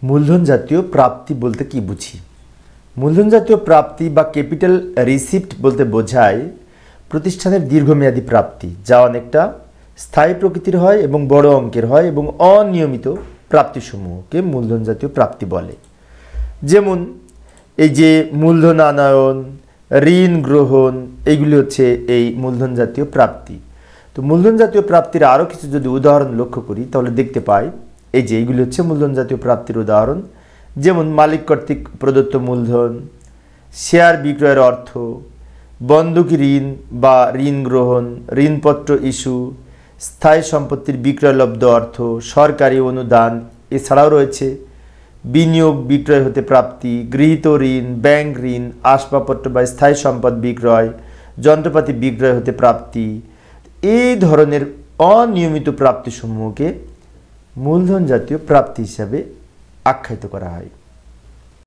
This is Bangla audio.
মূলধন জাতীয় প্রাপ্তি বলতে কি বুঝি? মূলধন জাতীয় প্রাপ্তি বা ক্যাপিটাল রিসিপ্ট বলতে বোঝায় প্রতিষ্ঠানের দীর্ঘমেয়াদী প্রাপ্তি, যা অনেকটা স্থায়ী প্রকৃতির হয় এবং বড় অঙ্কের হয় এবং অনিয়মিত প্রাপ্তিসমূহকে মূলধন জাতীয় প্রাপ্তি বলে। যেমন এই যে মূলধন আনয়ন, ঋণ গ্রহণ, এইগুলি হচ্ছে এই মূলধন জাতীয় প্রাপ্তি। তো মূলধন জাতীয় প্রাপ্তির আরও কিছু যদি উদাহরণ লক্ষ্য করি তাহলে দেখতে পাই এই যে এইগুলি হচ্ছে মূলধন জাতীয় প্রাপ্তির উদাহরণ। যেমন মালিক কর্তৃক প্রদত্ত মূলধন, শেয়ার বিক্রয়ের অর্থ, বন্ধকি ঋণ বা ঋণ গ্রহণ, ঋণপত্র ইস্যু, স্থায়ী সম্পত্তির বিক্রয়লব্ধ অর্থ, সরকারি অনুদান। এছাড়াও রয়েছে বিনিয়োগ বিক্রয় হতে প্রাপ্তি, গৃহীত ঋণ, ব্যাংক ঋণ, আসবাবপত্র বা স্থায়ী সম্পদ বিক্রয়, যন্ত্রপাতি বিক্রয় হতে প্রাপ্তি। এই ধরনের অনিয়মিত প্রাপ্তিসমূহকে মূলধন জাতীয় প্রাপ্তি হিসাবে আখ্যায়িত করা হয়।